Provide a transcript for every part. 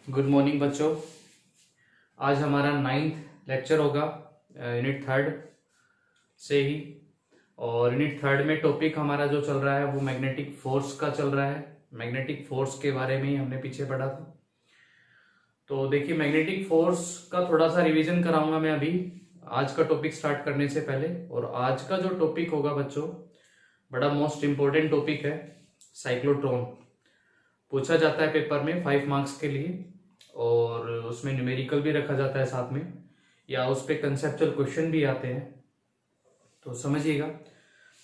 Good morning बच्चों। आज हमारा 9th लेक्चर होगा यूनिट 3 से ही। और यूनिट 3 में टॉपिक हमारा जो चल रहा है वो मैग्नेटिक फोर्स का चल रहा है। मैग्नेटिक फोर्स के बारे में ही हमने पीछे पढ़ा था। तो देखिए, मैग्नेटिक फोर्स का थोड़ा सा रिवीजन कराऊंगा मैं अभी आज का टॉपिक स्टार्ट करने से पहले। और आज का जो टॉपिक होगा बच्चों, बड़ा मोस्ट इंपॉर्टेंट टॉपिक है, साइक्लोट्रॉन। पूछा जाता है पेपर में 5 मार्क्स के लिए, और उसमें न्यूमेरिकल भी रखा जाता है साथ में, या उस पर कंसेप्चुअल क्वेश्चन भी आते हैं, तो समझिएगा।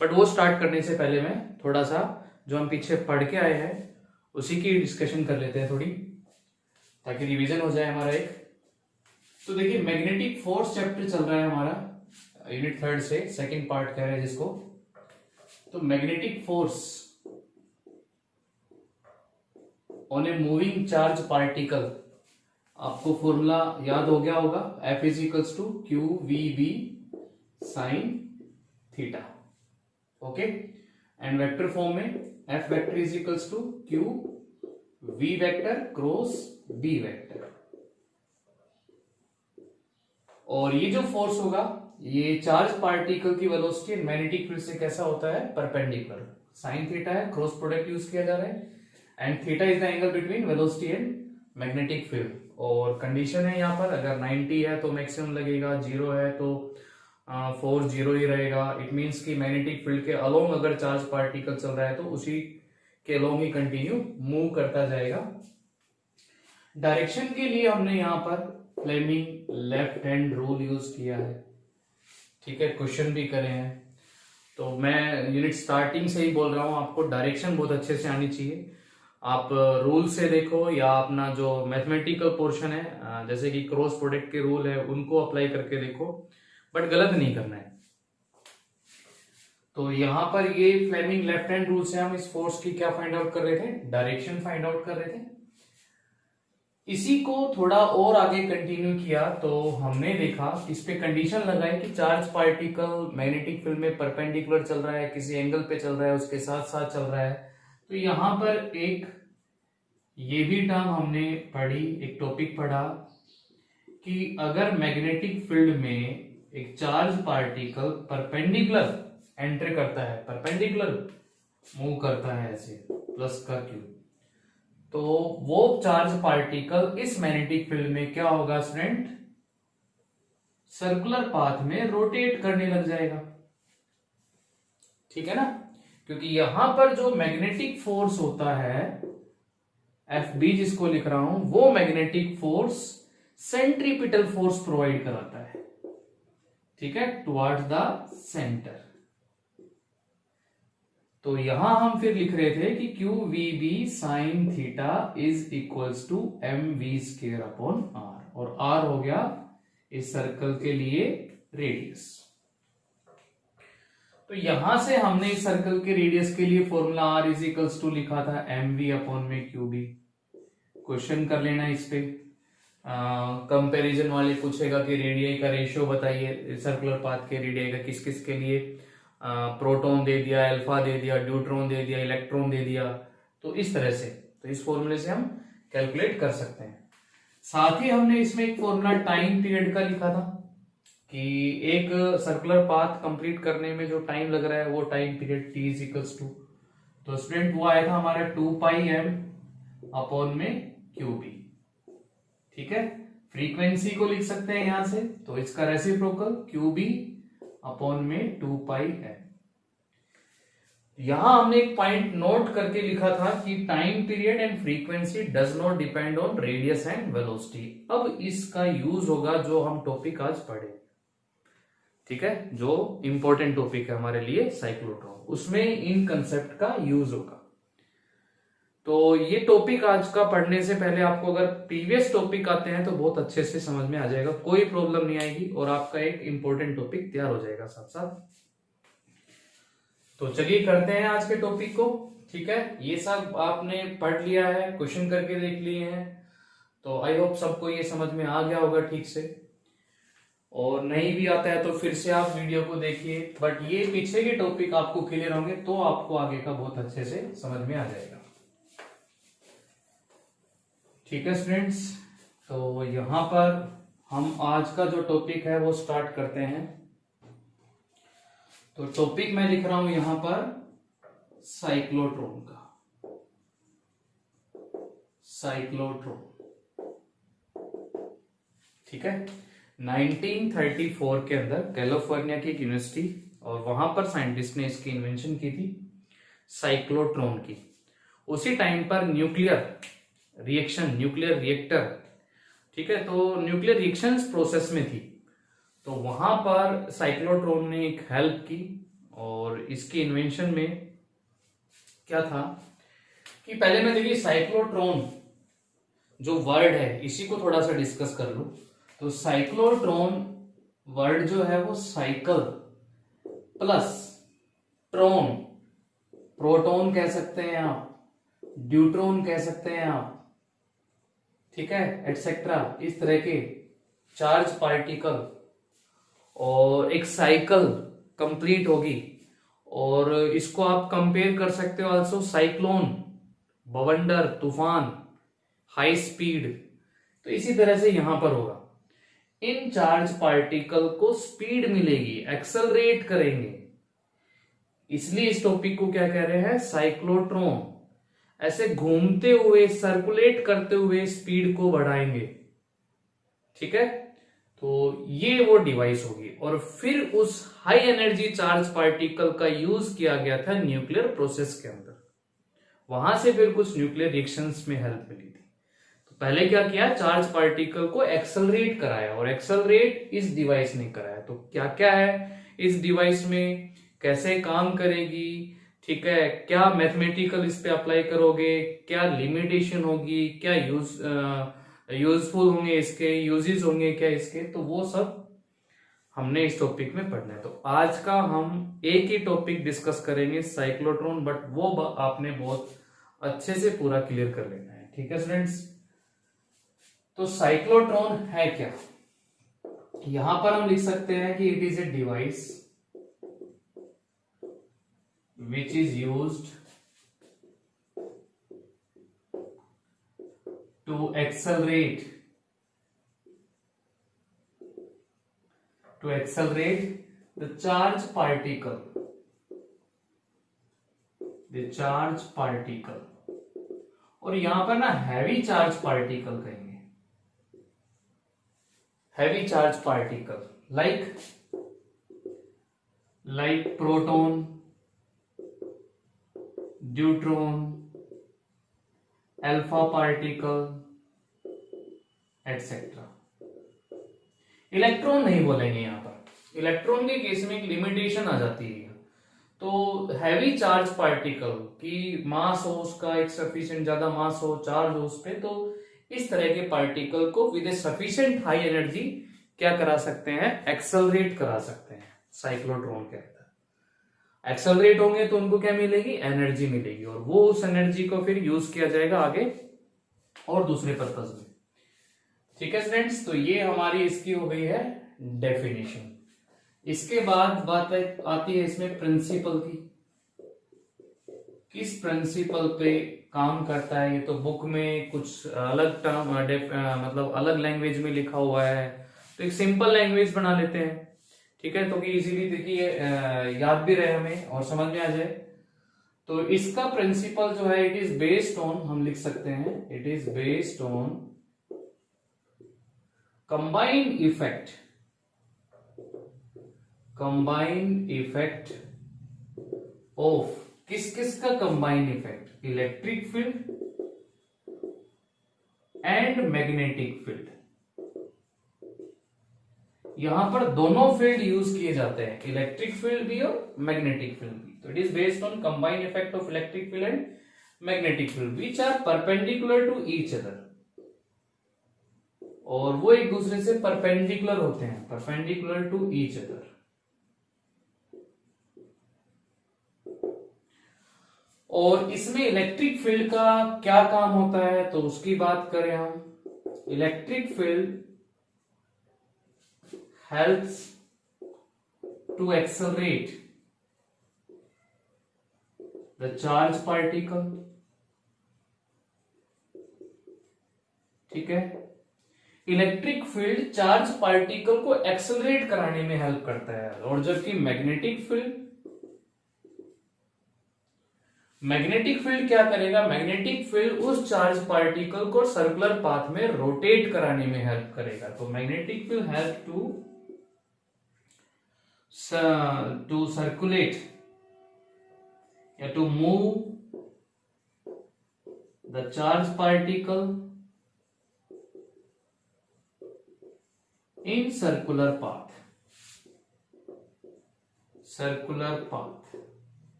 बट वो स्टार्ट करने से पहले मैं थोड़ा सा जो हम पीछे पढ़ के आए हैं उसी की डिस्कशन कर लेते हैं थोड़ी, ताकि रिवीजन हो जाए हमारा एक। तो देखिए, मैग्नेटिक फोर्स चैप्टर चल रहा है हमारा यूनिट 3 से, सेकेंड पार्ट कह रहे हैं जिसको। तो magnetic force on a moving charge particle, आपको फॉर्मूला याद हो गया होगा, F is equals to q v b sine theta. Okay, and vector form में F vector is equals to q v vector cross b vector. और ये जो force होगा, ये चार्ज पार्टिकल की वेलोसिटी मैग्नेटिक फील्ड से कैसा होता है, परपेंडिकुलर। साइन थीटा है, क्रॉस प्रोडक्ट यूज किया जा रहा है, and theta is the angle between velocity and magnetic field. और कंडीशन है यहाँ पर, अगर 90 है तो मैक्सिमम लगेगा, 0 है तो 4 0 ही रहेगा। इट मीन्स कि मैग्नेटिक फील्ड के अलोंग अगर चार्ज पार्टिकल चल रहा है तो उसी के अलोंग ही कंटिन्यू मूव करता जाएगा। डायरेक्शन के लिए हमने यहाँ पर Fleming left hand rule use किया है। ठीक है, क्वेश्चन भी करे हैं। तो मैं यूनिट स्टार्टिंग से ही बोल रहा हूँ, आपको डायरेक्शन बहुत अच्छे से आनी चाहिए। आप रूल से देखो, या अपना जो मैथमेटिकल पोर्शन है जैसे कि क्रॉस प्रोडक्ट के रूल है उनको अप्लाई करके देखो, बट गलत नहीं करना है। तो यहां पर ये फ्लेमिंग लेफ्ट हैंड रूल से हम इस फोर्स की क्या फाइंड आउट कर रहे थे, डायरेक्शन फाइंड आउट कर रहे थे। इसी को थोड़ा और आगे कंटिन्यू किया तो हमने देखा, इस पे कंडीशन लगाई कि चार्ज पार्टिकल मैग्नेटिक फील्ड में परपेंडिकुलर चल रहा है, किसी एंगल पे चल रहा है, उसके साथ साथ चल रहा है। तो यहां पर एक ये भी टर्म हमने पढ़ी, एक टॉपिक पढ़ा कि अगर मैग्नेटिक फील्ड में एक चार्ज पार्टिकल परपेंडिकुलर एंटर करता है, परपेंडिकुलर मूव करता है ऐसे प्लस का क्यू, तो वो चार्ज पार्टिकल इस मैग्नेटिक फील्ड में क्या होगा स्टूडेंट, सर्कुलर पाथ में रोटेट करने लग जाएगा। ठीक है ना, क्योंकि यहां पर जो मैग्नेटिक फोर्स होता है एफ बी जिसको लिख रहा हूं, वो magnetic force centripetal force provide कराता है। ठीक है, टुवर्ड्स द सेंटर। तो यहां हम फिर लिख रहे थे कि q v b sine theta is equals to m v square upon r, और आर हो गया इस सर्कल के लिए रेडियस। तो यहां से हमने इस सर्कल के रेडियस के लिए formula r is equals to लिखा था एम वी अपॉन में क्यू बी। क्वेश्चन कर लेना इस पे, कंपैरिजन वाले पूछेगा कि रेडियस का रेशियो बताइए सर्कुलर पाथ के रेडियस का, किस किस के लिए प्रोटॉन दे दिया, अल्फा दे दिया, ड्यूट्रॉन दे दिया, इलेक्ट्रॉन दे दिया। तो इस तरह से, तो इस फॉर्मूले से हम कैलकुलेट कर सकते हैं। साथ ही हमने इसमें एक फॉर्मूला टाइम पीरियड का लिखा था कि एक सर्कुलर पाथ कंप्लीट करने में जो टाइम लग रहा है वो time period t is equals to, तो स्टूडेंट वो आया था हमारा 2 पाई एम अपॉन में क्यू बी। ठीक है, फ्रीक्वेंसी को लिख सकते हैं यहां से, तो इसका रेसिप्रोकल क्यू बी अपॉन में 2 पाई एम। यहां हमने एक पॉइंट नोट करके लिखा था कि time period and frequency does not depend on radius and velocity. अब इसका यूज होगा जो हम टॉपिक आज पढ़े। ठीक है, जो इंपॉर्टेंट टॉपिक है हमारे लिए साइक्लोट्रॉन, उसमें इन कंसेप्ट का यूज होगा। तो ये टॉपिक आज का पढ़ने से पहले आपको अगर प्रीवियस टॉपिक आते हैं तो बहुत अच्छे से समझ में आ जाएगा, कोई प्रॉब्लम नहीं आएगी, और आपका एक इंपॉर्टेंट टॉपिक तैयार हो जाएगा साथ साथ। तो चलिए करते हैं आज के टॉपिक को। ठीक है, ये सब आपने पढ़ लिया है, क्वेश्चन करके देख लिए हैं, तो आई होप सबको ये समझ में आ गया होगा ठीक से। और नहीं भी आता है तो फिर से आप वीडियो को देखिए, बट ये पीछे के टॉपिक आपको क्लियर होंगे तो आपको आगे का बहुत अच्छे से समझ में आ जाएगा। ठीक है स्टूडेंट्स, तो यहाँ पर हम आज का जो टॉपिक है वो स्टार्ट करते हैं। तो टॉपिक मैं लिख रहा हूं यहां पर साइक्लोट्रॉन का। साइक्लोट्रॉन, ठीक है। 1934 के अंदर कैलिफोर्निया की एक यूनिवर्सिटी और वहां पर साइंटिस्ट ने इसकी इन्वेंशन की थी, साइक्लोट्रॉन की। उसी टाइम पर न्यूक्लियर रिएक्शन, न्यूक्लियर रिएक्टर, ठीक है, तो न्यूक्लियर रिएक्शन प्रोसेस में थी, तो वहां पर साइक्लोट्रॉन ने एक हेल्प की। और इसकी इन्वेंशन में क्या था कि पहले मैं देखिए साइक्लोट्रॉन जो वर्ड है इसी को थोड़ा सा डिस्कस कर लूं। तो साइक्लोट्रॉन वर्ड जो है वो साइकिल प्लस ट्रॉन, प्रोटॉन कह सकते हैं आप, ड्यूट्रॉन कह सकते हैं आप, ठीक है, एटसेट्रा, इस तरह के चार्ज पार्टिकल, और एक साइकिल कंप्लीट होगी। और इसको आप कंपेयर कर सकते हो आल्सो साइक्लोन, बवंडर, तूफान, हाई स्पीड। तो इसी तरह से यहां पर होगा, इन चार्ज पार्टिकल को स्पीड मिलेगी, एक्सेलरेट करेंगे, इसलिए इस टॉपिक को क्या कह रहे हैं, साइक्लोट्रॉन। ऐसे घूमते हुए, सर्कुलेट करते हुए स्पीड को बढ़ाएंगे, ठीक है। तो ये वो डिवाइस होगी। और फिर उस हाई एनर्जी चार्ज पार्टिकल का यूज किया गया था न्यूक्लियर प्रोसेस के अंदर, वहां से फिर कुछ न्यूक्लियर रिएक्शंस में हेल्प मिली थी। तो पहले क्या किया, चार्ज पार्टिकल को एक्सेलरेट कराया, और एक्सेलरेट इस डिवाइस ने कराया। तो क्या क्या है इस डिवाइस में, कैसे काम करेगी, ठीक है, क्या मैथमेटिकल इस पे अप्लाई करोगे, क्या लिमिटेशन होगी, क्या यूजफुल होंगे इसके, यूजेस होंगे क्या इसके, तो वो सब हमने इस टॉपिक में पढ़ना है। तो आज का हम एक ही टॉपिक डिस्कस करेंगे, साइक्लोट्रॉन, बट वो आपने बहुत अच्छे से पूरा क्लियर कर लेना है, ठीक है स्टूडेंट्स। तो साइक्लोट्रॉन है क्या, यहां पर हम लिख सकते हैं कि it is a device which is used to accelerate the charge particle, और यहां पर ना हैवी चार्ज पार्टिकल कहेंगे, heavy charge particle like proton, deuteron, alpha particle, etcetera. Electron नहीं बोलेंगे यहां पर, इलेक्ट्रॉन के केस में एक लिमिटेशन आ जाती है। तो हैवी चार्ज पार्टिकल की मास हो, उसका एक सफिशिएंट ज्यादा मास हो, चार्ज हो उस पे, तो इस तरह के पार्टिकल को with A sufficient high energy क्या करा सकते हैं, एक्सेलरेट करा सकते हैं, साइक्लोट्रॉन के अंदर। एक्सेलरेट होंगे तो उनको क्या मिलेगी, एनर्जी मिलेगी, और वो उस एनर्जी को फिर यूज किया जाएगा आगे और दूसरे पर्पज में, ठीक है स्टूडेंट्स। तो ये हमारी इसकी हो गई है डेफिनेशन। इसके बाद बात आती है इसमें प्रिंसिपल की, किस प्रिंसिपल पे काम करता है। ये तो बुक में कुछ अलग टर्म मतलब अलग लैंग्वेज में लिखा हुआ है, तो एक सिंपल लैंग्वेज बना लेते हैं, ठीक है, तो कि इजीली देखिए याद भी रहे हमें और समझ में आ जाए। तो इसका प्रिंसिपल जो है, इट इज बेस्ड ऑन, हम लिख सकते हैं, it is based on combined effect of, किस किस का combined effect, electric field and magnetic field. यहां पर दोनों फील्ड यूज किए जाते हैं, इलेक्ट्रिक फील्ड भी और मैग्नेटिक फील्ड भी। तो it is based on combined effect of electric field and magnetic field which are perpendicular to each other, और वो एक दूसरे से परपेंडिकुलर होते हैं, परपेंडिकुलर टू ईच अदर। और इसमें इलेक्ट्रिक फील्ड का क्या काम होता है, तो उसकी बात करें हम। Electric field helps to accelerate the charge particle ठीक है। इलेक्ट्रिक फील्ड चार्ज पार्टिकल को एक्सेलरेट कराने में हेल्प करता है, और जबकि मैग्नेटिक फील्ड क्या करेगा, मैग्नेटिक फील्ड उस चार्ज पार्टिकल को सर्कुलर पाथ में रोटेट कराने में हेल्प करेगा। तो magnetic field help to circulate या to move the charge particle in circular path.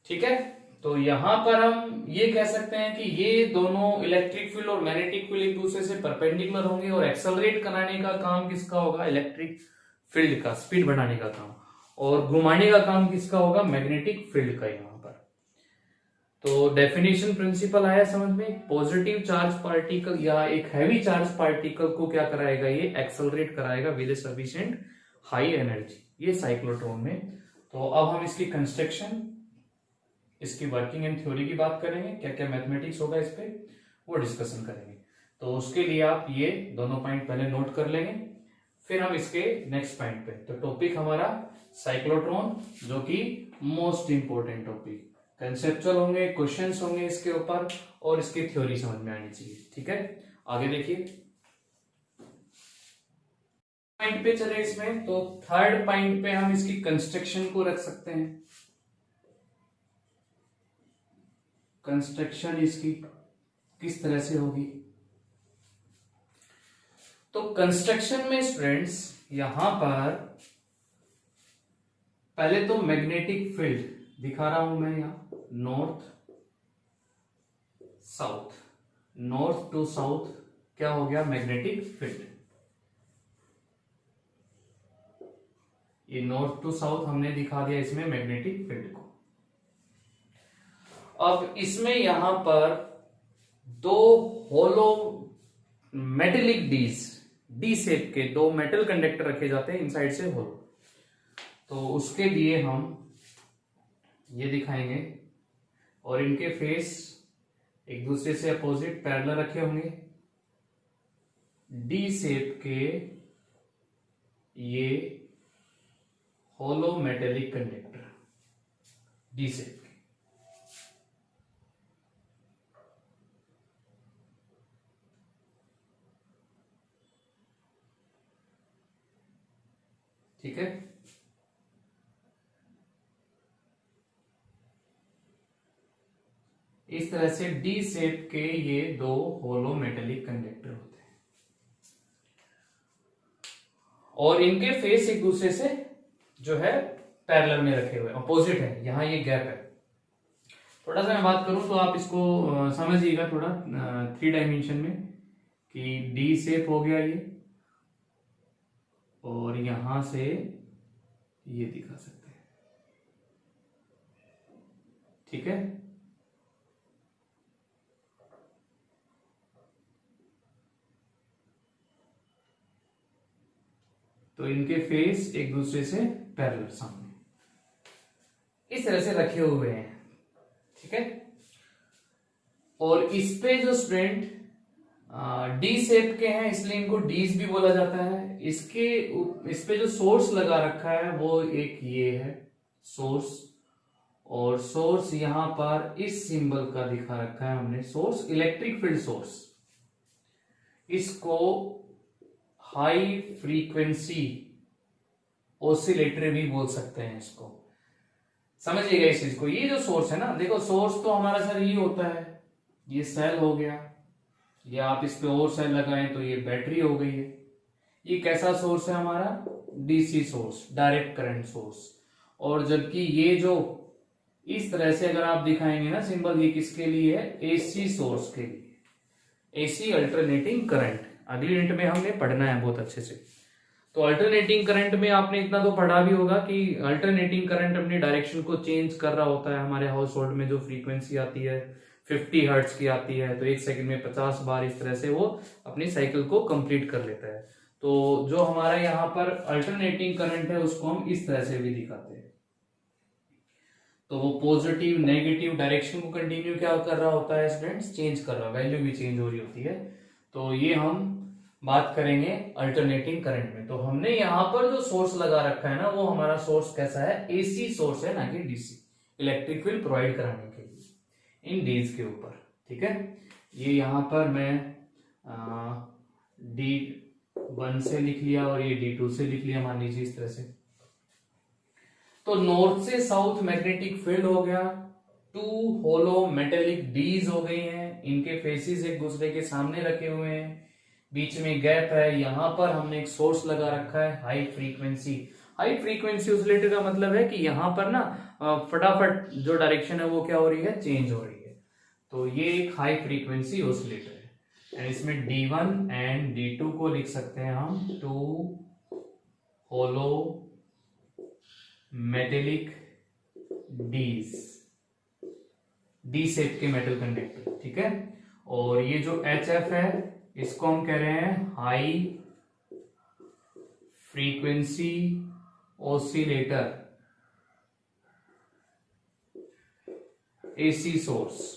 ठीक है। तो यहां पर हम ये कह सकते हैं कि ये दोनों इलेक्ट्रिक फील्ड और मैग्नेटिक फील्ड एक दूसरे से परपेंडिकुलर होंगे, और एक्सेलरेट कराने का काम किसका होगा, इलेक्ट्रिक फील्ड का, स्पीड बढ़ाने का काम, और घुमाने का काम किसका होगा, मैग्नेटिक फील्ड का। यहां पर तो डेफिनेशन प्रिंसिपल आया समझ में। पॉजिटिव चार्ज पार्टिकल या एक हैवी चार्ज पार्टिकल को क्या कराएगा, ये एक्सेलरेट कराएगा विद सफिशिएंट हाई एनर्जी, ये साइक्लोट्रॉन में। तो अब हम इसकी कंस्ट्रक्शन, इसकी वर्किंग एंड थ्योरी की बात करेंगे, क्या क्या मैथमेटिक्स होगा इस पे वो डिस्कशन करेंगे। तो उसके लिए आप ये दोनों पॉइंट पहले नोट कर लेंगे, फिर हम इसके नेक्स्ट पॉइंट पे। तो टॉपिक हमारा साइक्लोट्रॉन, जो कि मोस्ट इंपोर्टेंट टॉपिक, कंसेप्चुअल होंगे, क्वेश्चंस होंगे इसके ऊपर, और इसकी थ्योरी समझ में आनी चाहिए। ठीक है, आगे देखिए पॉइंट पे चले इसमें। तो थर्ड पॉइंट पे हम इसकी कंस्ट्रक्शन को रख सकते हैं। कंस्ट्रक्शन इसकी किस तरह से होगी, तो कंस्ट्रक्शन में स्टूडेंट्स यहां पर पहले तो मैग्नेटिक फील्ड दिखा रहा हूं मैं यहां, नॉर्थ टू साउथ क्या हो गया, मैग्नेटिक फील्ड। ये नॉर्थ टू साउथ हमने दिखा दिया इसमें मैग्नेटिक फील्ड को। अब इसमें यहां पर दो होलो मेटेलिक डी शेप के दो मेटल कंडक्टर रखे जाते हैं इनसाइड से होलो। तो उसके लिए हम ये दिखाएंगे, और इनके फेस एक दूसरे से अपोजिट पैरेलल रखे होंगे। डी शेप के ये होलो मेटेलिक कंडक्टर, डी शेप के। ठीक है, इस तरह से डी शेप के ये दो होलो मेटेलिक कंडक्टर होते हैं, और इनके फेस एक दूसरे से जो है पैरेलल में रखे हुए, अपोजिट है, यहां ये गैप है। थोड़ा सा मैं बात करूं तो आप इसको समझिएगा थोड़ा 3 डायमेंशन में, कि डी शेप हो गया ये, और यहां से ये दिखा सकते हैं। ठीक है, तो इनके फेस एक दूसरे से पैरेलल सामने इस तरह से रखे हुए हैं। ठीक है, और इस पे जो स्टूडेंट डी शेप के हैं इसलिए इनको डीज भी बोला जाता है। इस पे जो सोर्स लगा रखा है वो एक ये है सोर्स, और सोर्स यहां पर इस सिंबल का दिखा रखा है हमने, सोर्स इलेक्ट्रिक फील्ड सोर्स। इसको हाई फ्रीक्वेंसी ऑसिलेटर भी बोल सकते हैं, इसको समझिएगा इस चीज को। ये जो सोर्स है ना, देखो सोर्स तो हमारा सर ये होता है, ये सेल हो गया, या आप इस पे और सेल लगाएं तो ये बैटरी हो गई है। ये कैसा सोर्स है हमारा, DC source, direct current source. और जबकि ये जो इस तरह से अगर आप दिखाएंगे ना सिंबल, ये किसके लिए है, एसी सोर्स के लिए, एसी अल्टरनेटिंग करंट। अगली यूनिट में हमने पढ़ना है बहुत अच्छे से। तो अल्टरनेटिंग करंट में आपने इतना तो पढ़ा भी होगा कि अल्टरनेटिंग करंट अपनी डायरेक्शन को चेंज कर रहा होता है। हमारे हाउस होल्ड में जो फ्रीक्वेंसी आती है 50 हर्ट्ज की आती है, तो 1 सेकंड में 50 बार इस तरह से वो अपनी साइकिल को कंप्लीट कर लेता है। तो जो हमारा यहाँ पर अल्टरनेटिंग करंट है उसको हम इस तरह से भी दिखाते हैं। तो वो पॉजिटिव नेगेटिव डायरेक्शन को कंटिन्यू क्या कर रहा होता है स्टूडेंट्स, चेंज कर रहा है, वैल्यू भी चेंज हो रही होती है। तो ये हम बात करेंगे अल्टरनेटिंग करंट में। तो हमने यहाँ पर जो सोर्स लगा रखा है ना, वो हमारा सोर्स कैसा है, एसी सोर्स है, ना कि डीसी, इलेक्ट्रिक फील्ड प्रोवाइड कराने के लिए इन डीज के ऊपर। ठीक है, ये यहाँ पर मैं D1 से लिख लिया और ये D2 से लिख लिया, मान लीजिए इस तरह से। तो नॉर्थ से साउथ मैग्नेटिक फील्ड हो गया, टू होलो मेटेलिक डीज हो गई हैं, इनके फेसिस एक दूसरे के सामने रखे हुए हैं, बीच में गैप है, यहां पर हमने एक सोर्स लगा रखा है high frequency. High frequency oscillator का मतलब है कि यहां पर ना फटाफट जो डायरेक्शन है वो क्या हो रही है, चेंज हो रही है। तो ये एक हाई फ्रीक्वेंसी ऑसिलेटर है, एंड इसमें D1 एंड D2 को लिख सकते हैं हम two hollow metallic dees, D shape के मेटल कंडक्टर। ठीक है, और ये जो HF है इसको हम कह रहे हैं high frequency oscillator AC source,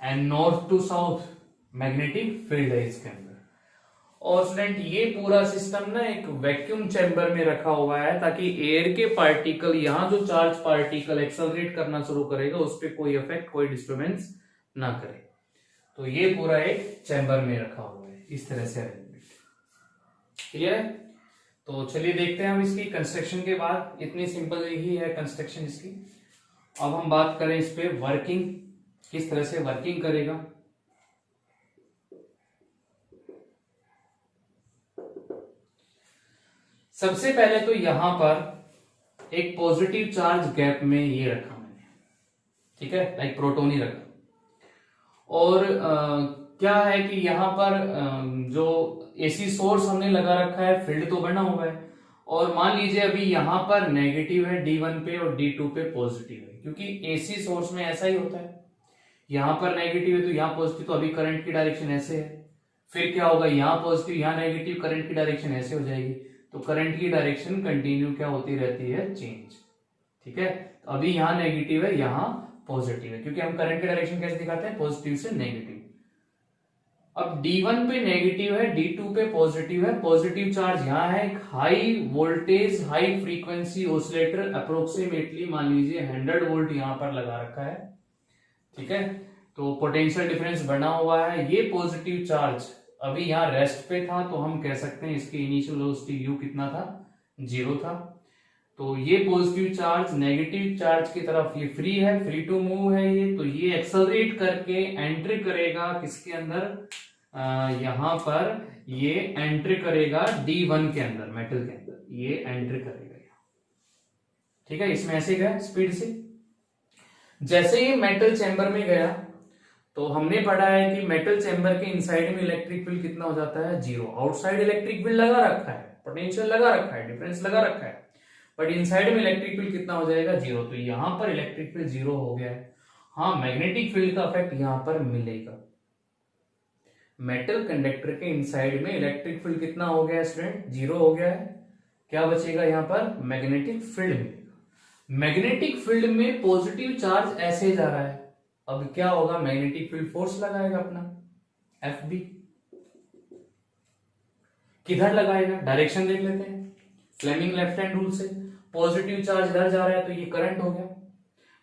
and north to south magnetic field है इसके अंदर। और स्टूडेंट ये पूरा सिस्टम ना एक वैक्यूम चैम्बर में रखा हुआ है, ताकि एयर के पार्टिकल, यहां जो चार्ज पार्टिकल एक्सेलरेट करना शुरू करेगा उस पर कोई इफेक्ट, कोई डिस्टर्बेंस ना करे। तो ये पूरा एक चैम्बर में रखा हुआ है, इस तरह से अरेंजमेंट। क्लियर है? तो चलिए देखते हैं हम इसकी कंस्ट्रक्शन के बाद। इतनी सिंपल ही है कंस्ट्रक्शन इसकी। अब हम बात करें इस पे वर्किंग, किस तरह से वर्किंग करेगा। सबसे पहले तो यहां पर एक पॉजिटिव चार्ज गैप में ये रखा मैंने, ठीक है, लाइक प्रोटॉन ही रखा। और क्या है कि यहां पर जो एसी सोर्स हमने लगा रखा है, फील्ड तो बना हुआ है, और मान लीजिए अभी यहां पर नेगेटिव है D1 पे और D2 पे पॉजिटिव है, क्योंकि एसी सोर्स में ऐसा ही होता है, यहां पर नेगेटिव है तो यहां पॉजिटिव, तो अभी करंट की डायरेक्शन ऐसे है, फिर क्या होगा, यहां पॉजिटिव यहां नेगेटिव, करंट की डायरेक्शन ऐसे हो जाएगी। तो करंट की डायरेक्शन कंटिन्यू क्या होती रहती है, चेंज। ठीक है, तो अभी यहां नेगेटिव है, यहां पॉजिटिव है, क्योंकि हम करंट की डायरेक्शन कैसे दिखाते हैं, पॉजिटिव से नेगेटिव। अब D1 पे नेगेटिव है, D2 पे पॉजिटिव है, पॉजिटिव चार्ज यहां है, एक high voltage high frequency oscillator approximately मान लीजिए 100 वोल्ट यहां पर लगा रखा है। ठीक है, तो पोटेंशियल डिफरेंस बना हुआ है। ये पॉजिटिव चार्ज अभी यहाँ रेस्ट पे था, तो हम कह सकते हैं इसकी इनिशियल वेलोसिटी u कितना था, 0 था। तो ये पॉजिटिव चार्ज नेगेटिव चार्ज की तरफ ये फ्री है, फ्री टू मूव है ये, तो ये एक्सेलरेट करके एंट्री करेगा किसके अंदर, यहां पर ये एंट्री करेगा D1 के अंदर, मेटल के अंदर ये एंट्री करेगा। ठीक है, इसमें ऐसे गया स्पीड से। जैसे ही मेटल चैम्बर में गया, तो हमने पढ़ा है कि मेटल चैम्बर के इनसाइड में इलेक्ट्रिक फील्ड कितना हो जाता है, 0। आउटसाइड इलेक्ट्रिक फील्ड लगा रखा है, पोटेंशियल लगा रखा है, डिफरेंस लगा रखा है, बट इनसाइड में इलेक्ट्रिक फील्ड कितना हो जाएगा, 0। तो यहां पर इलेक्ट्रिक फील्ड 0 हो गया है। हाँ, मैग्नेटिक फील्ड का इफेक्ट यहां पर मिलेगा। मेटल कंडक्टर के इनसाइड में इलेक्ट्रिक फील्ड कितना हो गया स्टूडेंट, 0 हो गया है। क्या बचेगा यहां पर, मैग्नेटिक फील्ड मिलेगा। मैग्नेटिक फील्ड में पॉजिटिव चार्ज ऐसे जा रहा है, अब क्या होगा, मैग्नेटिक फील्ड फोर्स लगाएगा अपना FB। किधर लगाएगा, डायरेक्शन देख लेते हैं, फ्लेमिंग लेफ्ट हैंड रूल से। पॉजिटिव चार्ज इधर जा रहा है तो ये करंट हो गया।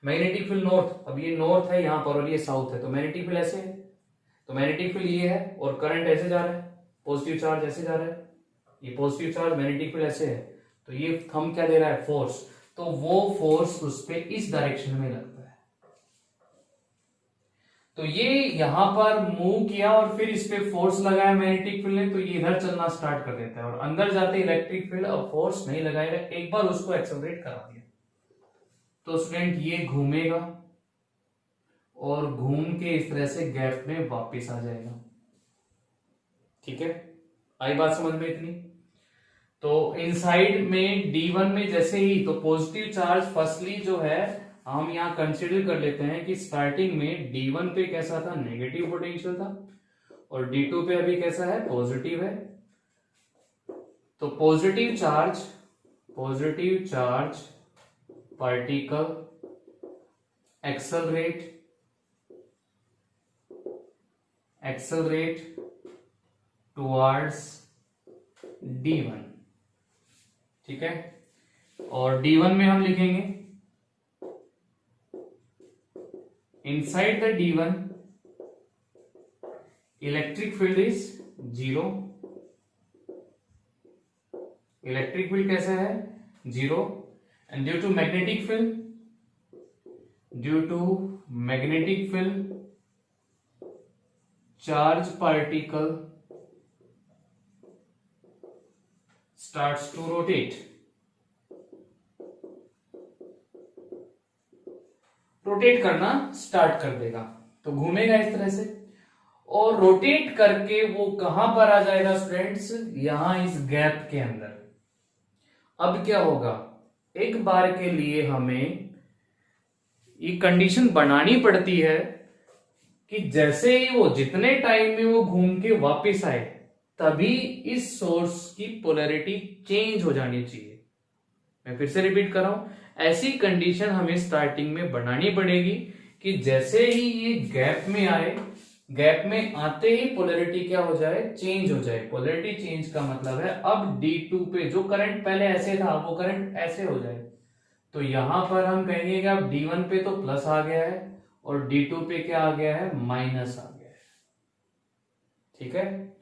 मैग्नेटिक फील्ड नॉर्थ, अब ये नॉर्थ है यहां पर और ये साउथ है, तो मैग्नेटिक फील्ड ऐसे है, तो मैग्नेटिक फील्ड ये है और करंट ऐसे जा रहा है, पॉजिटिव चार्ज ऐसे जा रहा है, ये पॉजिटिव चार्ज मैग्नेटिक फील्ड ऐसे है, तो ये थंब क्या दे रहा है, फोर्स। तो वो फोर्स उस पे इस डायरेक्शन में लगता है। तो ये यहां पर मूव किया और फिर इस पे फोर्स लगाया मैग्नेटिक फील्ड ने, तो ये इधर चलना स्टार्ट कर देता है, और अंदर जाते इलेक्ट्रिक फील्ड अब फोर्स नहीं लगाएगा, एक बार उसको एक्सेलरेट करा दिया तो स्टूडेंट ये घूमेगा और घूम के इस तरह से गैप में वापस आ जाएगा। ठीक है, आई बात समझ में इतनी। तो इनसाइड में D1 में जैसे ही, तो पॉजिटिव चार्ज फर्स्टली जो है हम यहां कंसीडर कर लेते हैं कि स्टार्टिंग में D1 पे कैसा था, नेगेटिव पोटेंशियल था, और D2 पे अभी कैसा है, पॉजिटिव है। तो positive charge particle accelerate towards D1, ठीक है। और D1 में हम लिखेंगे inside the D1 electric field is 0। Electric field कैसा है? 0। And due to magnetic field charge particle starts to rotate करना स्टार्ट कर देगा। तो घूमेगा इस तरह से और रोटेट करके वो कहां पर आ जाएगा स्टूडेंट्स? यहां इस गैप के अंदर। अब क्या होगा? एक बार के लिए हमें ये कंडीशन बनानी पड़ती है कि जैसे ही वो जितने टाइम में वो घूम के वापस आए तभी इस सोर्स की पोलैरिटी चेंज हो जानी चाहिए। मैं फिर से रिपीट कर रहा हूं, ऐसी कंडीशन हमें स्टार्टिंग में बनानी पड़ेगी कि जैसे ही ये गैप में आए, गैप में आते ही पोलैरिटी क्या हो जाए? चेंज हो जाए। पोलैरिटी चेंज का मतलब है अब D2 पे जो करंट पहले ऐसे था वो करंट ऐसे हो जाए। तो यहां पर हम कहेंगे कि अब D1 पे तो प्लस आ गया है और D2 पे क्या आ गया है? माइनस आ गया है, ठीक है।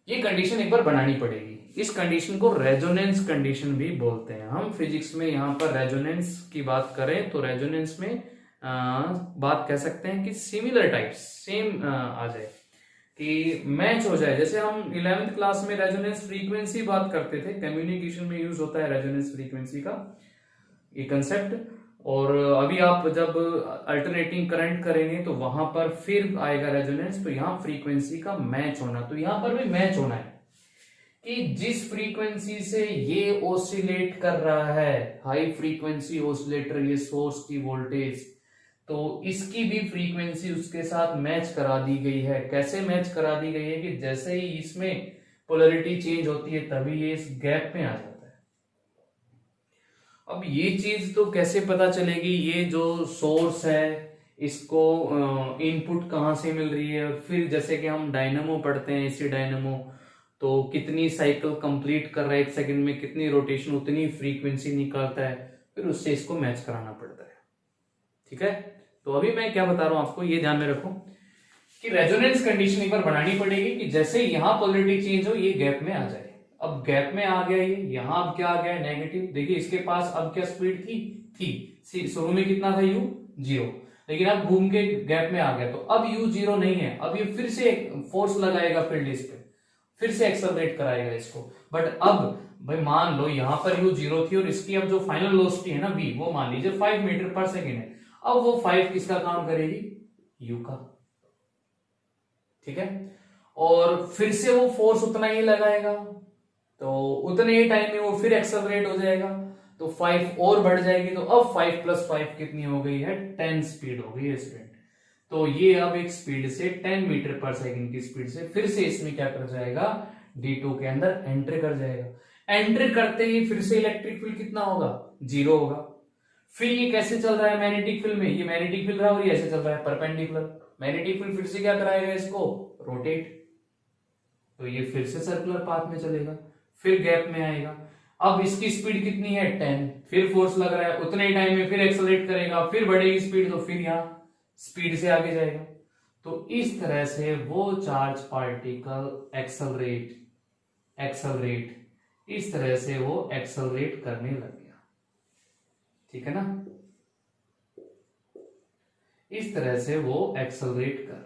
ये कंडीशन एक बार बनानी पड़ेगी। इस कंडीशन को रेजोनेंस कंडीशन भी बोलते हैं। हम फिजिक्स में यहां पर रेजोनेंस की बात करें तो रेजोनेंस में बात कह सकते हैं कि सिमिलर टाइप्स सेम आ जाए, कि मैच हो जाए। जैसे हम 11th क्लास में रेजोनेंस फ्रीक्वेंसी बात करते थे, कम्युनिकेशन में यूज होता है रेजोनेंस फ्रीक्वेंसी का ये कंसेप्ट। और अभी आप जब अल्टरनेटिंग करंट करेंगे तो वहां पर फिर आएगा रेजोनेंस। तो यहां फ्रीक्वेंसी का मैच होना, तो यहां पर भी मैच होना है कि जिस फ्रीक्वेंसी से ये ऑसिलेट कर रहा है, हाई फ्रीक्वेंसी ऑसिलेटर, ये सोर्स की वोल्टेज, तो इसकी भी फ्रीक्वेंसी उसके साथ मैच करा दी गई है। कैसे मैच करा दी गई है? कि जैसे ही इसमें पोलैरिटी चेंज होती है तभी ये इस गैप में आ जाता है। अब ये चीज तो कैसे पता चलेगी? ये जो सोर्स है इसको इनपुट कहां से मिल रही है? फिर जैसे कि हम डायनामो पढ़ते हैं, एसी डायनामो, तो कितनी साइकिल कंप्लीट कर रहा है एक सेकंड में, कितनी रोटेशन, उतनी फ्रीक्वेंसी निकालता है, फिर उससे इसको मैच कराना पड़ता है, ठीक है। तो अभी मैं क्या बता रहा हूं आपको, ये ध्यान में रखो कि रेजोनेंस कंडीशन एक बार बनानी पड़ेगी कि जैसे यहां पोलैरिटी चेंज हो ये गैप में आ जाए। अब गैप में आ गया ये, यहां अब क्या आ गया? नेगेटिव। देखिए इसके पास अब क्या स्पीड थी शुरू में कितना था? U 0, लेकिन अब घूम के गैप में आ गया तो अब U 0 नहीं है। अब ये फिर से फोर्स लगाएगा फील्ड इस पे, फिर से एक्सेलरेट कराएगा इसको। बट अब भाई मान लो यहां पर U 0 थी और इसकी अब जो फाइनल वेलोसिटी है ना V, वो मान लीजिए 5 मीटर पर सेकेंड है। अब वो 5 किसका काम करेगी? U का, ठीक है। और फिर से वो फोर्स उतना ही लगाएगा तो उतने ही टाइम में वो फिर एक्सेलरेट हो जाएगा तो 5 और बढ़ जाएगी। तो अब 5 + 5 कितनी हो गई है? 10 स्पीड हो गई है स्टूडेंट। तो ये अब एक स्पीड से 10 मीटर पर सेकंड की स्पीड से फिर से इसमें क्या कर जाएगा? D2 के अंदर एंटर कर जाएगा। एंटर करते ही फिर से इलेक्ट्रिक फील्ड कितना होगा? 0 होगा। फिर ये कैसे चल रहा है मैग्नेटिक फील्ड में? ये मैग्नेटिक फील्ड रहा और ये ऐसे चल रहा है परपेंडिकुलर। मैग्नेटिक फील्ड फिर से क्या कराएगा इसको? रोटेट। तो ये फिर से सर्कुलर पाथ में चलेगा, फिर गैप में आएगा। अब इसकी स्पीड कितनी है? 10, फिर फोर्स लग रहा है, उतने टाइम में फिर एक्सेलरेट करेगा, फिर बढ़ेगी स्पीड तो फिर यहां स्पीड से आगे जाएगा। तो इस तरह से वो चार्ज पार्टिकल एक्सेलरेट इस तरह से वो एक्सेलरेट करने लग गया, ठीक है ना। इस तरह से वो एक्सेलरेट कर रहा है।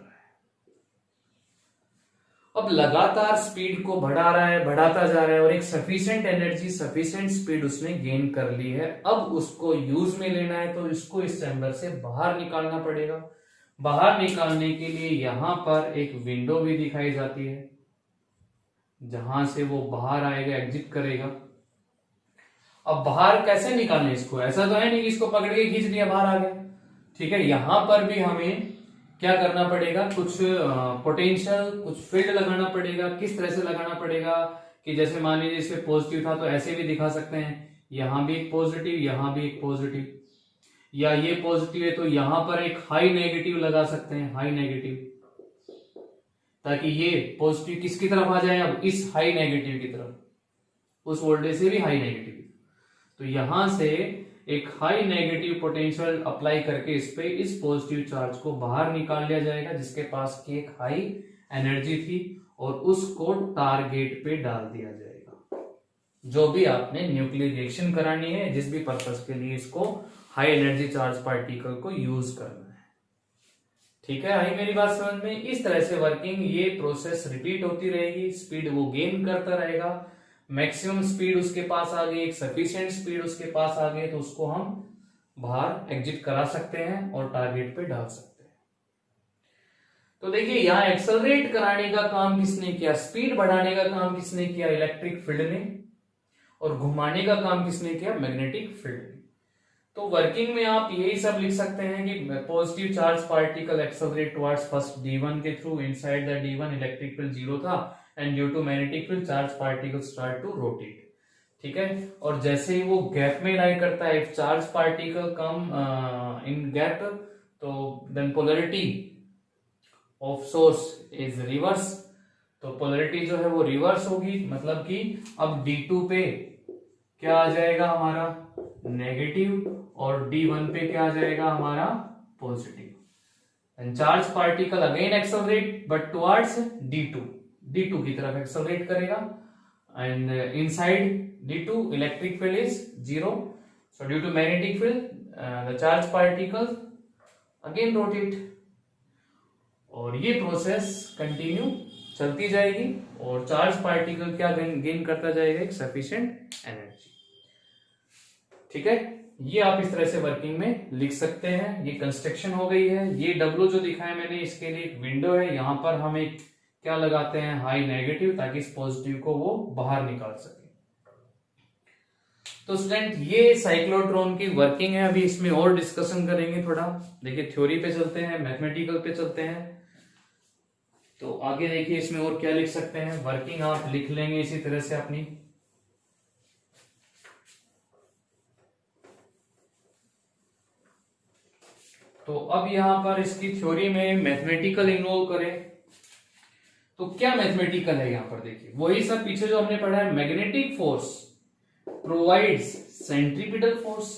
अब लगातार स्पीड को बढ़ा रहा है, बढ़ाता जा रहा है और एक सफिशिएंट एनर्जी, सफिशिएंट स्पीड उसने गेन कर ली है। अब उसको यूज में लेना है तो इसको इस चैम्बर से बाहर निकालना पड़ेगा। बाहर निकालने के लिए यहां पर एक विंडो भी दिखाई जाती है जहां से वो बाहर आएगा, एग्जिट करेगा। अब बाहर कैसे निकालने इसको? ऐसा तो है नहीं कि इसको पकड़ के खींच लिया बाहर आ गया, ठीक है। यहां पर भी हमें क्या करना पड़ेगा? कुछ पोटेंशियल, कुछ फील्ड लगाना पड़ेगा। किस तरह से लगाना पड़ेगा कि जैसे मान लीजिए इसमें पॉजिटिव था तो ऐसे भी दिखा सकते हैं, यहां भी एक पॉजिटिव, यहां भी एक पॉजिटिव। या ये पॉजिटिव है तो यहां पर एक हाई नेगेटिव लगा सकते हैं, हाई नेगेटिव, ताकि ये पॉजिटिव किसकी तरफ आ जाए, अब इस हाई नेगेटिव की तरफ, उस वोल्टेज से भी हाई नेगेटिव। तो यहां से एक हाई नेगेटिव पोटेंशियल अप्लाई करके इस पे इस पॉजिटिव चार्ज को बाहर निकाल लिया जाएगा, जिसके पास की एक हाई एनर्जी थी, और उसको टारगेट पे डाल दिया जाएगा। जो भी आपने न्यूक्लियर रिएक्शन करानी है, जिस भी पर्पस के लिए इसको हाई एनर्जी चार्ज पार्टिकल को यूज करना है। ठीक है, आई मेरी बात समझ में? इस तरह से वर्किंग, ये प्रोसेस रिपीट होती रहेगी, स्पीड वो गेन करता रहेगा, मैक्सिमम स्पीड उसके पास आ गई, एक सफिशिएंट स्पीड उसके पास आ गई, तो उसको हम बाहर एग्जिट करा सकते हैं और टारगेट पे डाल सकते हैं। तो देखिए यहां एक्सेलरेट कराने का काम किसने किया, स्पीड बढ़ाने का काम किसने किया, इलेक्ट्रिक फील्ड ने, और घुमाने का काम किसने किया, मैग्नेटिक फील्ड ने। तो वर्किंग में आप यही सब लिख सकते हैं कि positive charge particle accelerate towards first D1 के through, inside the D1 electric field 0 था, and due to magnetic field charge particle start to rotate. ठीक है, और जैसे ही वो गैप में लाई करता है, if charge particle come in gap, तो then polarity of source is reverse, तो पोलैरिटी जो है वो रिवर्स होगी, मतलब कि अब D2 पे क्या आ जाएगा हमारा, नेगेटिव, और D1 पे क्या आ जाएगा हमारा, positive. And charge particle again accelerate but towards D2 की तरफ एक्सेलरेट करेगा, and inside D2 electric field is 0, so due to magnetic field the charge particle again rotate, और ये प्रोसेस कंटिन्यू चलती जाएगी, और चार्ज पार्टिकल क्या गेन करता जाएगा, एक सफिशिएंट एनर्जी। ठीक है, ये आप इस तरह से वर्किंग में लिख सकते हैं। ये कंस्ट्रक्शन हो गई है। ये W जो दिखाया मैंने, इसके लिए एक विंडो है, यहां पर हम एक क्या लगाते हैं, हाई नेगेटिव, ताकि इस पॉजिटिव को वो बाहर निकाल सके। तो स्टूडेंट ये साइक्लोट्रॉन की वर्किंग है, अभी इसमें और डिस्कशन करेंगे थोड़ा। देखिए थ्योरी पे चलते हैं, मैथमेटिकल पे चलते हैं। तो आगे देखिए इसमें और क्या लिख सकते हैं, वर्किंग आप लिख लेंगे इसी तरह से अपनी। तो अब यहां पर इसकी थ्योरी में मैथमेटिकल इन्वॉल्व करें, तो क्या मैथमेटिकल है यहां पर, देखिए वही सब पीछे जो हमने पढ़ा है। Magnetic force provides centripetal force,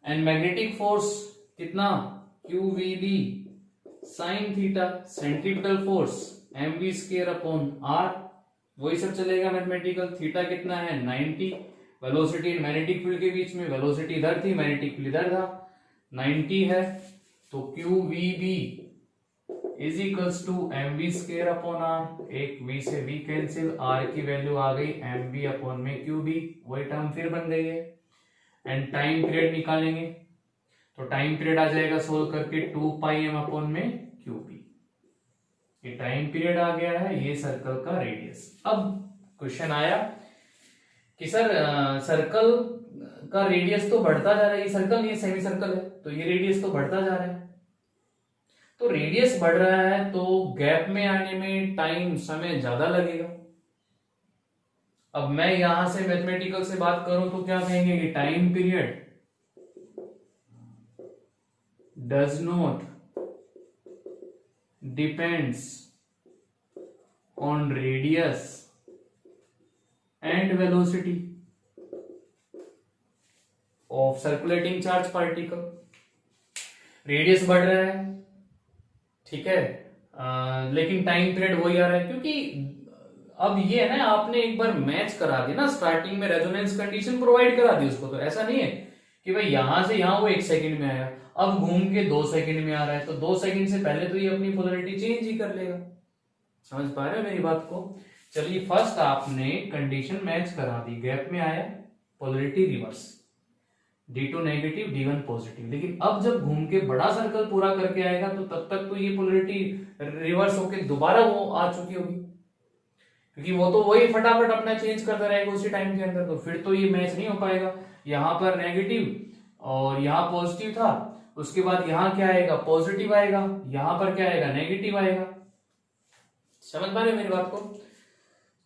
and magnetic force कितना, QVB sine theta, centripetal force mv square upon r, वही सब चलेगा मैथमेटिकल। थीटा कितना है 90, वेलोसिटी मैग्नेटिक फील्ड के बीच में, वेलोसिटी इधर थी, मैग्नेटिक फील्ड इधर था, 90 है, तो QVB is equals to mv square upon r, एक v से v कैंसिल, r की वैल्यू आ गई mv अपॉन में QB, वही टर्म फिर बन गई है। एंड टाइम पीरियड निकालेंगे, तो टाइम पीरियड आ जाएगा सोल्व करके 2 पाई m अपॉन में QB, ये टाइम पीरियड आ गया है, ये सर्कल का रेडियस। अब क्वेश्चन आया कि सर सर्कल का रेडियस तो बढ़ता जा रहा है, ये सर्कल नहीं सेमी सर्कल है, तो ये रेडियस तो बढ़ता जा रहा है। तो रेडियस बढ़ रहा है तो गैप में आने में टाइम, समय ज्यादा लगेगा। अब मैं यहां से मैथमेटिकल से बात करूं तो क्या कहेंगे कि time period does not depends on radius and velocity of circulating charge particle. Radius बढ़ रहा है, ठीक है, लेकिन टाइम पीरियड वही आ रहा है, क्योंकि अब ये है ना, आपने एक बार मैच करा दिया ना, स्टार्टिंग में रेजोनेंस कंडीशन प्रोवाइड करा दी उसको, तो ऐसा नहीं है कि भाई यहां से यहां वो 1 सेकंड में आया, अब घूम के 2 सेकंड में आ रहा है, तो 2 सेकंड से पहले तो ये अपनी पोलैरिटी चेंज ही कर लेगा। समझ पा रहे हो मेरी बात को? चलिए फर्स्ट आपने कंडीशन मैच करा दी, गैप में आया, polarity reverse, D2 negative D1 positive, लेकिन अब जब घूम के बड़ा सर्कल पूरा करके आएगा तो तब तक तो ये पोलैरिटी रिवर्स होके दोबारा वो आ चुकी होगी, क्योंकि वो तो वही फटाफट अपना चेंज करता रहेगा उसी टाइम के अंदर, तो फिर तो ये मैच नहीं हो पाएगा। यहां पर नेगेटिव और यहां पॉजिटिव था, उसके बाद यहां क्या आएगा, पॉजिटिव आएगा, यहां पर क्या आएगा, नेगेटिव आएगा। समझ पा रहे हो मेरी बात को?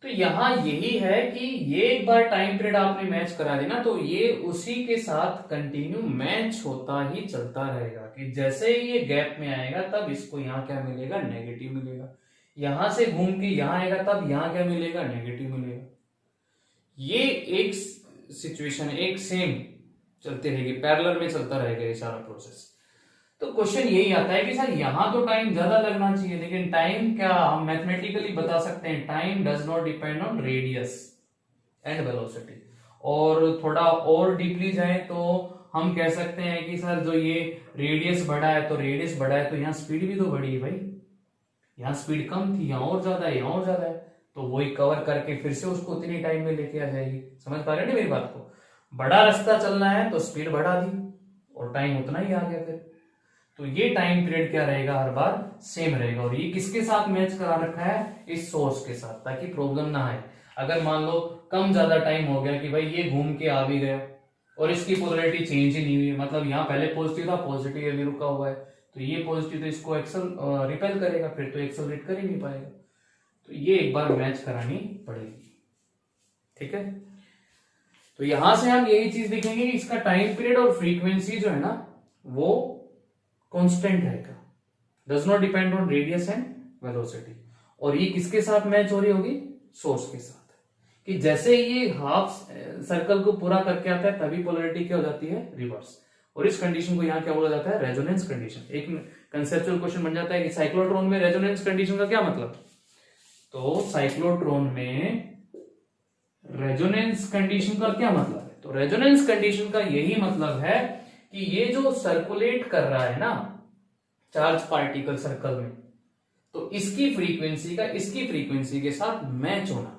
तो यहां यही है कि ये एक बार टाइम पीरियड आपने मैच करा देना तो ये उसी के साथ कंटिन्यू मैच होता ही चलता रहेगा कि जैसे ही ये गैप में आएगा तब इसको यहाँ क्या मिलेगा, नेगेटिव मिलेगा। यहां से घूम के यहां आएगा तब यहां क्या मिलेगा, नेगेटिव मिलेगा। ये एक सिचुएशन एक सेम चलती रहेगी, पैरेलल में चलता रहेगा ये सारा प्रोसेस। तो क्वेश्चन यही आता है कि सर यहां तो टाइम ज्यादा लगना चाहिए, लेकिन टाइम क्या हम मैथमेटिकली बता सकते हैं, time does not depend on radius and velocity. और थोड़ा और डीपली जाए तो हम कह सकते हैं कि सर जो ये रेडियस बढ़ा है तो रेडियस बढ़ा है तो यहाँ स्पीड भी तो बढ़ी है भाई, यहाँ स्पीड कम थी, यहाँ और ज्यादा है, यहाँ और ज्यादा है, तो वही कवर करके फिर से उसको उतनी टाइम में लेके आ जाएगी। समझ पा रहे हैं ना मेरी बात को? बड़ा रास्ता चलना है तो स्पीड बढ़ा दी और टाइम उतना ही आ गया फिर। तो ये टाइम पीरियड क्या रहेगा, हर बार सेम रहेगा। और ये किसके साथ मैच करा रखा है, इस सोर्स के साथ, ताकि प्रॉब्लम ना आए। अगर मान लो कम ज्यादा टाइम हो गया कि भाई ये घूम के आ भी गया और इसकी पोलरिटी चेंज ही नहीं हुई, मतलब यहाँ पहले पॉजिटिव था, पॉजिटिव अभी रुका हुआ है, तो ये पॉजिटिव तो इसको रिपेल करेगा, फिर तो एक्सेलरेट कर ही नहीं पाएगा। तो ये एक बार मैच करानी पड़ेगी, ठीक है। तो यहां से हम यही चीज देखेंगे कि इसका टाइम पीरियड और फ्रीक्वेंसी जो है ना वो कांस्टेंट रहेगा, does not depend on radius and velocity. और ये किसके साथ मैच हो रही होगी, सोर्स के साथ, कि जैसे ये हाफ सर्कल को पूरा करके आता है तभी पोलरिटी क्या हो जाती है, रिवर्स। और इस कंडीशन को यहाँ क्या बोला जाता है, रेजोनेंस कंडीशन। एक कंसेप्चुअल क्वेश्चन बन जाता है कि साइक्लोट्रॉन में रेजोनेंस कंडीशन का क्या मतलब। तो साइक्लोट्रॉन में रेजोनेंस कंडीशन का क्या मतलब है, तो रेजोनेंस कंडीशन का यही मतलब है कि ये जो सर्कुलेट कर रहा है ना चार्ज पार्टिकल सर्कल में, तो इसकी फ्रीक्वेंसी का इसकी फ्रीक्वेंसी के साथ मैच होना,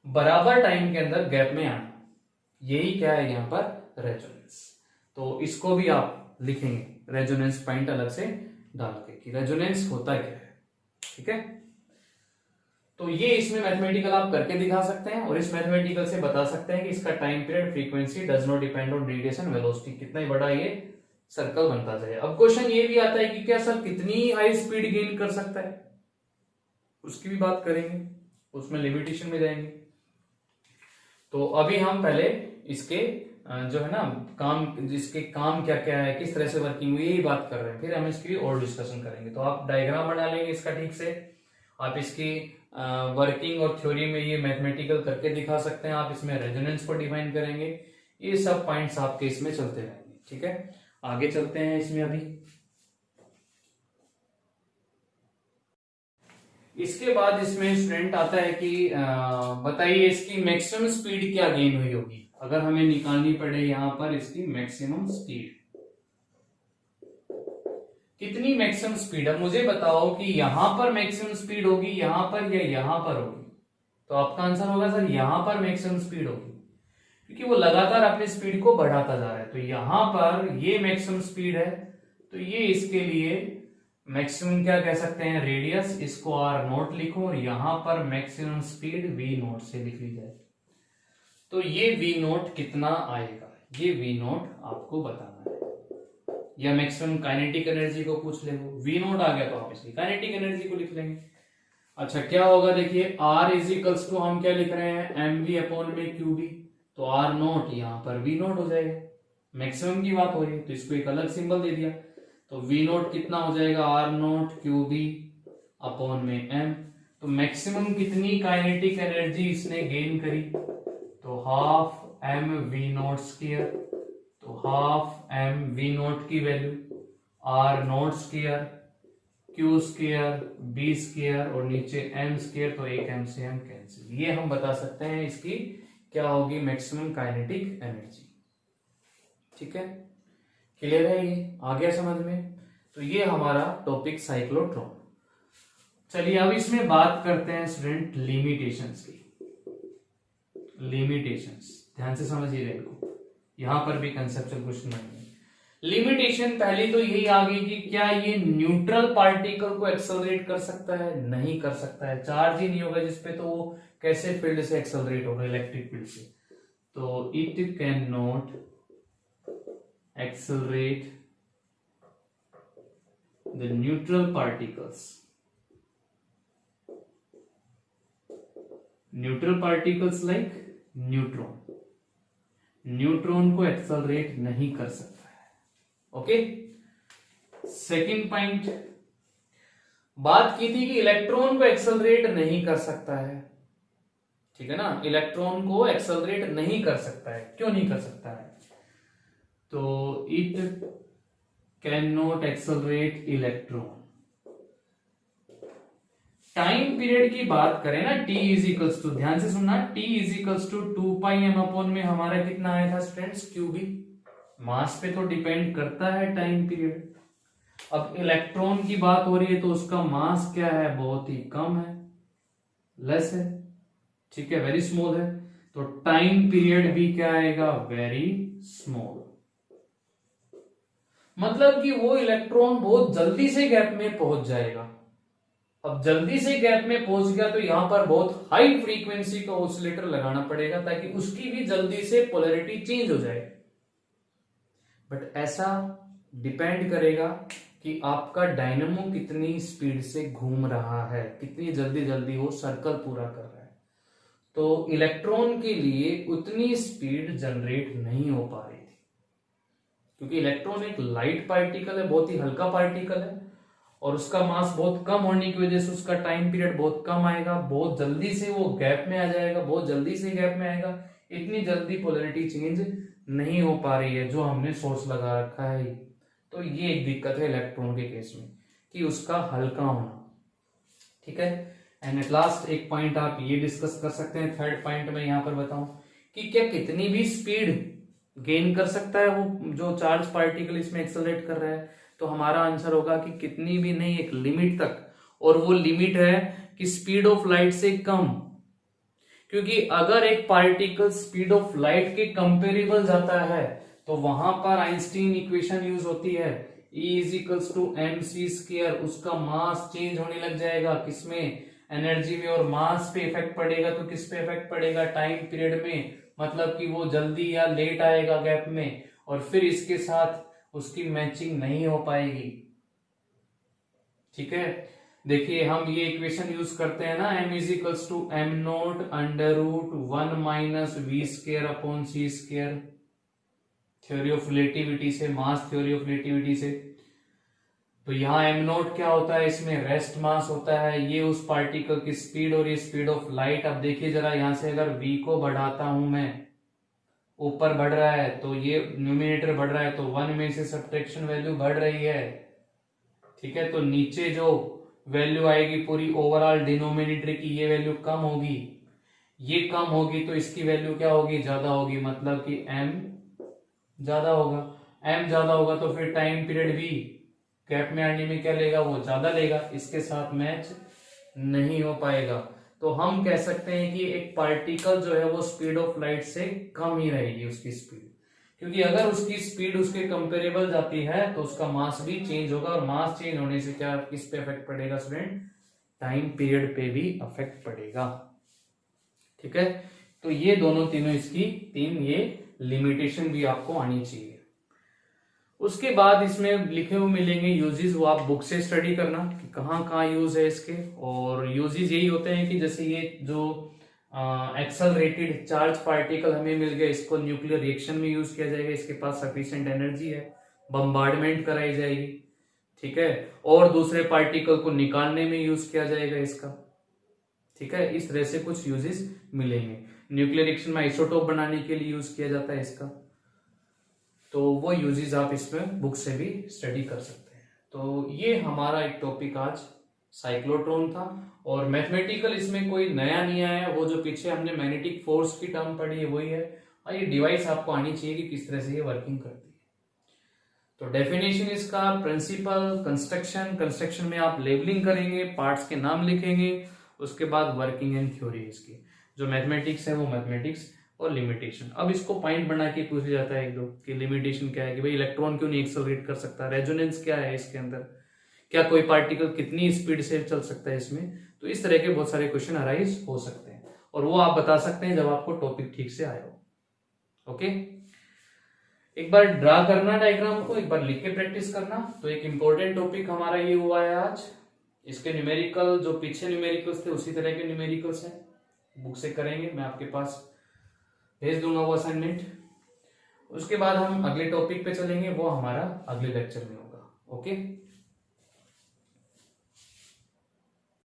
बराबर टाइम के अंदर गैप में आना, यही क्या है यहां पर रेजोनेंस। तो इसको भी आप लिखेंगे रेजोनेंस पॉइंट अलग से डाल के कि रेजोनेंस होता क्या है, ठीक है। तो ये इसमें मैथमेटिकल आप करके दिखा सकते हैं और इस मैथमेटिकल से बता सकते हैं कि इसका time period frequency does not depend on radius and velocity, कितना ही बड़ा ये सर्कल बनता जाए। अब क्वेश्चन ये भी आता है कि क्या सर कितनी हाई स्पीड गेन कर सकता है, उसकी भी बात करेंगे, उसमें लिमिटेशन में जाएंगे। तो अभी हम पहले इसके जो है ना काम, जिसके काम क्या क्या है, किस तरह से वर्किंग हुई, यही बात कर रहे हैं, फिर हम इसकी और डिस्कशन करेंगे। तो आप डायग्राम बना लेंगे इसका ठीक से, आप इसकी वर्किंग और थ्योरी में ये मैथमेटिकल करके दिखा सकते हैं, आप इसमें रेजोनेंस को डिफाइन करेंगे, ये सब पॉइंट्स आपके इसमें चलते रहेंगे, ठीक है। आगे चलते हैं इसमें अभी। इसके बाद इसमें स्टूडेंट आता है कि बताइए इसकी मैक्सिमम स्पीड क्या गेन हुई होगी, अगर हमें निकालनी पड़े यहां पर इसकी मैक्सिमम स्पीड, कितनी मैक्सिमम स्पीड है, मुझे बताओ कि यहां पर मैक्सिमम स्पीड होगी, यहां पर या यहां पर होगी। तो आपका आंसर होगा सर यहां पर मैक्सिमम स्पीड होगी, क्योंकि वो लगातार अपनी स्पीड को बढ़ाता जा रहा है। तो यहां पर ये मैक्सिमम स्पीड है, तो ये इसके लिए मैक्सिमम क्या कह सकते हैं, रेडियस, इसको आर नोट लिखो और यहां पर मैक्सिमम स्पीड वी नोट से लिख ली जाए। तो ये वी नोट कितना आएगा, ये वी नोट आपको बताना है, या मैक्सिमम काइनेटिक एनर्जी को पूछ ले, वी नोट आ गया तो आप इसकी काइनेटिक एनर्जी को लिख लेंगे। अच्छा क्या होगा, देखिए आर इज इक्वल्स टू हम क्या लिख रहे हैं, एम वी अपॉन में क्यू बी, तो आर नोट यहाँ पर वी नोट हो जाएगा, मैक्सिमम की बात हो रही है तो इसको एक अलग सिंबल दे दिया, तो वी नोट कितना हो जाएगा, r naught q b upon में एम। तो मैक्सिमम कितनी काइनेटिक एनर्जी इसने गेन करी, तो half m v naught square, तो हाफ एम वी नोट की value r naught square q square b square और नीचे एम स्क्वायर, तो एक एम से एम कैंसिल, ये हम बता सकते हैं इसकी क्या होगी मैक्सिमम काइनेटिक एनर्जी, ठीक है। क्लियर है, ये आ गया समझ में। तो ये हमारा टॉपिक साइक्लोट्रॉन। चलिए अब इसमें बात करते हैं स्टूडेंट लिमिटेशंस की। लिमिटेशंस ध्यान से समझिएगा इनको, यहां पर भी कंसेप्चुअल क्वेश्चन बनेंगे। लिमिटेशन पहली तो यही आ गई कि क्या ये न्यूट्रल पार्टिकल को एक्सेलरेट कर सकता है, नहीं कर सकता है, चार्ज ही नहीं होगा जिसपे, तो वो कैसे फील्ड से एक्सेलरेट होगा, इलेक्ट्रिक फील्ड से। तो it can not accelerate the neutral particles neutral particles like neutron, neutron को एक्सेलरेट नहीं कर सकता है। ओके, सेकंड पॉइंट, बात की थी कि इलेक्ट्रॉन को एक्सेलरेट नहीं कर सकता है, ठीक है ना, इलेक्ट्रॉन को एक्सेलरेट नहीं कर सकता है, क्यों नहीं कर सकता है? तो it can not accelerate electron. Time period की बात करें ना, t इज इक्वल्स टू, ध्यान से सुनना, t is equals to 2πm में हमारा कितना आया था स्टूडेंट्स, क्यूबी। मास पे तो डिपेंड करता है टाइम पीरियड। अब इलेक्ट्रॉन की बात हो रही है तो उसका मास क्या है, बहुत ही कम है, लेस है, ठीक है, वेरी स्मॉल है, तो टाइम पीरियड भी क्या आएगा, वेरी स्मॉल। मतलब कि वो इलेक्ट्रॉन बहुत जल्दी से गैप में पहुंच जाएगा। अब जल्दी से गैप में पहुंच गया तो यहां पर बहुत हाई फ्रीक्वेंसी का ऑसिलेटर लगाना पड़ेगा ताकि उसकी भी जल्दी से पोलैरिटी चेंज हो जाए। बट ऐसा डिपेंड करेगा कि आपका डायनेमो कितनी स्पीड से घूम रहा है, कितनी जल्दी जल्दी वो सर्कल पूरा कर रहा है। तो इलेक्ट्रॉन के लिए उतनी स्पीड जनरेट नहीं हो पा रही थी, क्योंकि इलेक्ट्रॉन एक लाइट पार्टिकल है, बहुत ही हल्का पार्टिकल है, और उसका मास बहुत कम होने की वजह से उसका टाइम पीरियड बहुत कम आएगा, बहुत जल्दी से वो गैप में आ जाएगा, बहुत जल्दी से गैप में आएगा, इतनी जल्दी पोलैरिटी चेंज नहीं हो पा रही है जो हमने सोर्स लगा रखा है। तो ये एक दिक्कत है इलेक्ट्रॉन के केस में कि उसका हल्का होना, ठीक है। एंड एट लास्ट एक पॉइंट आप ये डिस्कस कर सकते हैं, थर्ड पॉइंट में यहां पर बताऊं कि क्या कितनी भी स्पीड गेन कर सकता है वो जो चार्ज पार्टिकल इसमें एक्सेलरेट कर रहा है? तो हमारा आंसर होगा कि कितनी भी नहीं, एक लिमिट तक, और वो लिमिट है कि स्पीड ऑफ लाइट से कम। क्योंकि अगर एक पार्टिकल स्पीड ऑफ लाइट के कंपेरेबल जाता है तो वहां पर आइंस्टीन इक्वेशन यूज होती है, E is equals to mc², उसका मास चेंज होने लग जाएगा, किसमें, एनर्जी में, और मास पे इफेक्ट पड़ेगा तो किस पे इफेक्ट पड़ेगा, टाइम पीरियड में, मतलब कि वो जल्दी या लेट आएगा गैप में, और फिर इसके साथ उसकी मैचिंग नहीं हो पाएगी, ठीक है। देखिए हम ये इक्वेशन यूज करते हैं ना, m is equals to m0 √1 minus v² upon c², theory of relativity से, मास थ्योरी ऑफ रिलेटिविटी से। तो यहाँ m0 क्या होता है, इसमें रेस्ट मास होता है, ये उस पार्टिकल की स्पीड और ये स्पीड ऑफ लाइट। अब देखिए जरा यहां से अगर v को बढ़ाता हूं मैं, ऊपर बढ़ रहा है तो ये न्यूमिनेटर बढ़ रहा है, तो 1 में से सब्ट्रैक्शन वैल्यू बढ़ रही है, ठीक है, तो नीचे जो वैल्यू आएगी पूरी ओवरऑल डिनोमिनेटर की, ये वैल्यू कम होगी, ये कम होगी तो इसकी वैल्यू क्या होगी, ज्यादा होगी, मतलब कि m ज्यादा होगा। m ज्यादा होगा तो फिर टाइम पीरियड भी गैप में आने में क्या लेगा, वो ज्यादा लेगा, इसके साथ मैच नहीं हो पाएगा। तो हम कह सकते हैं कि एक पार्टिकल जो है वो स्पीड ऑफ लाइट से कम ही रहेगी उसकी स्पीड, क्योंकि अगर उसकी स्पीड उसके कंपेरेबल जाती है तो उसका मास भी चेंज होगा, और मास चेंज होने से क्या किस पे इफेक्ट पड़ेगा स्टूडेंट, टाइम पीरियड पे भी इफेक्ट पड़ेगा, ठीक है। तो ये दोनों तीनों इसकी तीन ये लिमिटेशन भी आपको आनी चाहिए। उसके बाद इसमें लिखे हुए मिलेंगे यूजेस, वो आप बुक से स्टडी करना कि कहाँ कहाँ यूज है इसके। और यूजेस यही होते हैं कि जैसे ये जो एक्सेलरेटेड चार्ज पार्टिकल हमें मिल गया, इसको न्यूक्लियर रिएक्शन में यूज किया जाएगा, इसके पास सफिशिएंट एनर्जी है, बम्बार्डमेंट कराई जाएगी, ठीक है, और दूसरे पार्टिकल को निकालने में यूज किया जाएगा इसका, ठीक है। इस तरह से कुछ यूजेस मिलेंगे। न्यूक्लियर रिएक्शन में आइसोटोप बनाने के लिए यूज किया जाता है इसका, तो वो यूजेस आप इसमें बुक से भी स्टडी कर सकते हैं। तो ये हमारा एक टॉपिक आज साइक्लोट्रॉन था, और मैथमेटिकल इसमें कोई नया नहीं आया, वो जो पीछे हमने मैग्नेटिक फोर्स की टर्म पढ़ी है वही है, और ये डिवाइस आपको आनी चाहिए कि किस तरह से ये वर्किंग करती है। तो डेफिनेशन इसका, प्रिंसिपल, कंस्ट्रक्शन में आप लेबलिंग करेंगे, पार्ट्स के नाम लिखेंगे, उसके बाद वर्किंग एंड थ्योरी इसकी, जो मैथमेटिक्स है वो मैथमेटिक्स, और लिमिटेशन। अब इसको पॉइंट बना के पूछा जाता है एक दो कि लिमिटेशन क्या है, कि भाई इलेक्ट्रॉन क्यों नहीं एक्सेलरेट कर सकता, रेजोनेंस क्या है इसके अंदर, क्या कोई पार्टिकल कितनी स्पीड से चल सकता है इसमें। तो इस तरह के बहुत सारे क्वेश्चन अराइज हो सकते हैं, और वो आप बता सकते हैं जब आपको टॉपिक ठीक से आया हो। ओके, एक बार ड्रा करना डायग्राम को, एक बार लिख के प्रैक्टिस करना। तो एक इंपॉर्टेंट टॉपिक हमारा ये हुआ है आज, इसके न्यूमेरिकल जो पीछे न्यूमेरिकल्स थे उसी तरह के न्यूमेरिकल्स हैं, बुक से करेंगे, मैं आपके पास भेज दूंगा वो असाइनमेंट। उसके बाद हम अगले टॉपिक पे चलेंगे, वो हमारा अगले लेक्चर में होगा। ओके।